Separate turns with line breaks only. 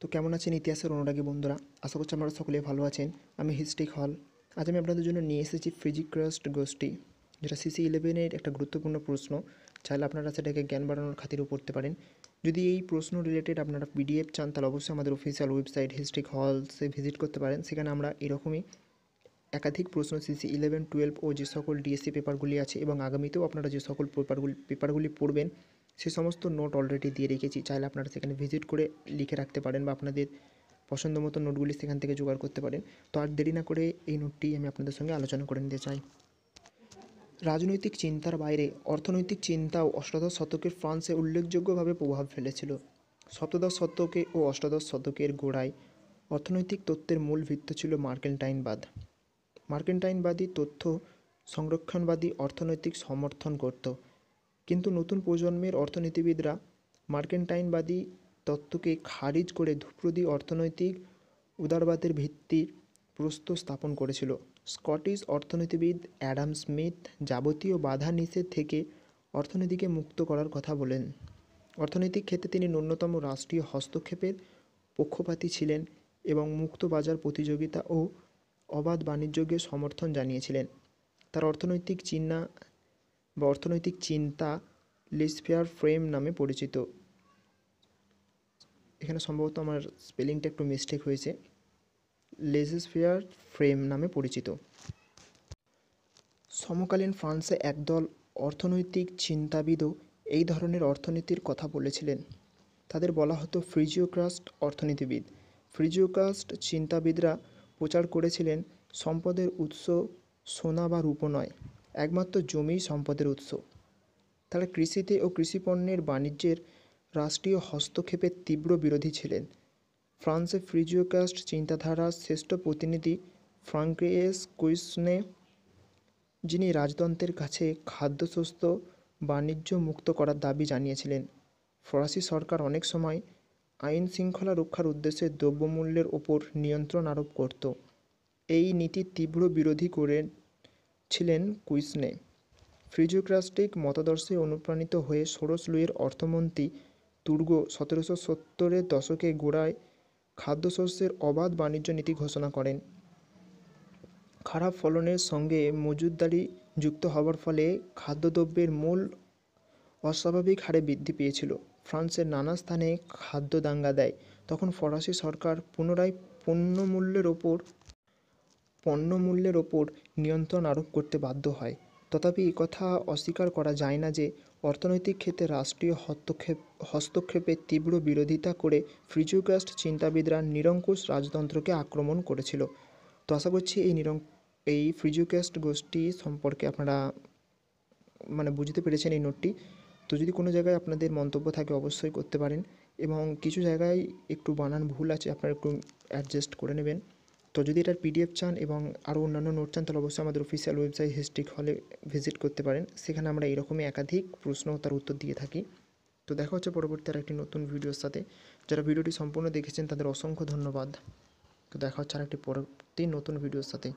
তো কেমন আছেন ইতিহাসের অনুরাগী বন্ধুরা? আশা করছি আপনারা সকলেই ভালো আছেন। আমি হিস্ট্রিক হল। আজ আমি আপনাদের জন্য নিয়ে এসেছি ফিজিক্রাস্ট গোষ্ঠী, যেটা CC11-এর একটা গুরুত্বপূর্ণ প্রশ্ন। চাইলে আপনারা সেটাকে জ্ঞান বাড়ানোর খাতিরেও পড়তে পারেন। যদি এই প্রশ্ন রিলেটেড আপনারা PDF চান, তাহলে অবশ্যই আমাদের অফিসিয়াল ওয়েবসাইট হিস্ট্রিক হলসে ভিজিট করতে পারেন। সেখানে আমরা এরকমই একাধিক প্রশ্ন CC11, 12 ও যে সকল DSC পেপারগুলি আছে এবং আগামীতেও আপনারা যে সকল পেপারগুলি পড়বেন সে সমস্ত নোট অলরেডি দিয়ে রেখেছি। চাইলে আপনারা সেখানে ভিজিট করে লিখে রাখতে পারেন বা আপনাদের পছন্দ মতো নোটগুলি সেখান থেকে জোগাড় করতে পারেন। তো আর দেরি না করে এই নোটটি আমি আপনাদের সঙ্গে আলোচনা করে নিতে চাই। রাজনৈতিক চিন্তার বাইরে অর্থনৈতিক চিন্তাও অষ্টাদশ শতকের ফ্রান্সে উল্লেখযোগ্যভাবে প্রভাব ফেলেছিল। সপ্তদশ শতকে ও অষ্টাদশ শতকের গোড়ায় অর্থনৈতিক তত্ত্বের মূল ভিত্তি ছিল মার্কেন্টাইনবাদ। মার্কেন্টাইনবাদী তথ্য সংরক্ষণবাদী অর্থনৈতিক সমর্থন করত, কিন্তু নতুন প্রজন্মের অর্থনীতিবিদরা মার্কেন্টাইনবাদী তত্ত্বকে খারিজ করে ধ্রুপদী অর্থনৈতিক উদারবাদের ভিত্তির প্রস্তর স্থাপন করেছিল। স্কটিশ অর্থনীতিবিদ অ্যাডাম স্মিথ যাবতীয় বাধা নিষেধ থেকে অর্থনীতিকে মুক্ত করার কথা বলেন। অর্থনৈতিক ক্ষেত্রে তিনি ন্যূনতম রাষ্ট্রীয় হস্তক্ষেপের পক্ষপাতী ছিলেন এবং মুক্ত বাজার প্রতিযোগিতা ও অবাধ বাণিজ্যকে সমর্থন জানিয়েছিলেন। তার অর্থনৈতিক চিন্তা লেসফেয়ার ফ্রেম নামে পরিচিত। এখানে সম্ভবত আমার স্পেলিংটা একটু মিস্টেক হয়েছে। লেসফেয়ার ফ্রেম নামে পরিচিত। সমকালীন ফ্রান্সে একদল অর্থনৈতিক চিন্তাবিদও এই ধরনের অর্থনীতির কথা বলেছিলেন। তাদের বলা হতো ফ্রিজিওক্রাস্ট অর্থনীতিবিদ। ফ্রিজিওক্রাস্ট চিন্তাবিদরা প্রচার করেছিলেন সম্পদের উৎস সোনা বা রূপো নয়, একমাত্র জমিই সম্পদের উৎস। তারা কৃষিতে ও কৃষিপণ্যের বাণিজ্যের রাষ্ট্রীয় হস্তক্ষেপের তীব্র বিরোধী ছিলেন। ফ্রান্সে ফ্রিজিওক্রাস্ট চিন্তাধারার শ্রেষ্ঠ প্রতিনিধি ফ্রাঙ্কোয়েস কুইসনে, যিনি রাজতন্ত্রের কাছে খাদ্যশস্য বাণিজ্য মুক্ত করার দাবি জানিয়েছিলেন। ফরাসি সরকার অনেক সময় আইন শৃঙ্খলা রক্ষার উদ্দেশ্যে দ্রব্যমূল্যের ওপর নিয়ন্ত্রণ আরোপ করত। এই নীতির তীব্র বিরোধী করেছিলেন কুইসনে। ফ্রিজিওক্রাস্টিক মতাদর্শে অনুপ্রাণিত হয়ে ষোড়শ লুইয়ের অর্থমন্ত্রী তুর্গো 1770-এর দশকের গোড়ায় খাদ্যশস্যের অবাধ বাণিজ্য নীতি ঘোষণা করেন। খারাপ ফলনের সঙ্গে মজুতদারি যুক্ত হওয়ার ফলে খাদ্যদ্রব্যের মূল্য অস্বাভাবিক হারে বৃদ্ধি পেয়েছিল। ফ্রান্সের নানা স্থানে খাদ্য দাঙ্গা দেয়। তখন ফরাসি সরকার পুনরায় পণ্যমূল্যের ওপর নিয়ন্ত্রণ আরোপ করতে বাধ্য হয়। তথাপি একথা অস্বীকার করা যায় না যে অর্থনৈতিক ক্ষেত্রে রাষ্ট্রীয় হস্তক্ষেপের তীব্র বিরোধিতা করে ফ্রিজিওক্রাস্ট চিন্তাবিদরা নিরঙ্কুশ রাজতন্ত্রকে আক্রমণ করেছিল। তো আশা করছি এই ফ্রিজিওক্রাস্ট গোষ্ঠী সম্পর্কে আপনারা বুঝতে পেরেছেন এই নোটটি। তো যদি কোনো জায়গায় আপনাদের মন্তব্য থাকে অবশ্যই করতে পারেন, এবং কিছু জায়গায় একটু বানান ভুল আছে, আপনারা একটু অ্যাডজাস্ট করে নেবেন। তো যদি এটার PDF চান এবং আরও অন্যান্য নোট চান, তাহলে অবশ্যই আমাদের অফিসিয়াল ওয়েবসাইট হিস্ট্রিক হলে ভিজিট করতে পারেন। সেখানে আমরা এরকমই একাধিক প্রশ্ন তার উত্তর দিয়ে থাকি। তো দেখা হচ্ছে পরবর্তী আর একটি নতুন ভিডিওর সাথে। যারা ভিডিওটি সম্পূর্ণ দেখেছেন তাদের অসংখ্য ধন্যবাদ। তো দেখা হচ্ছে আর একটি পরবর্তী নতুন ভিডিওর সাথে।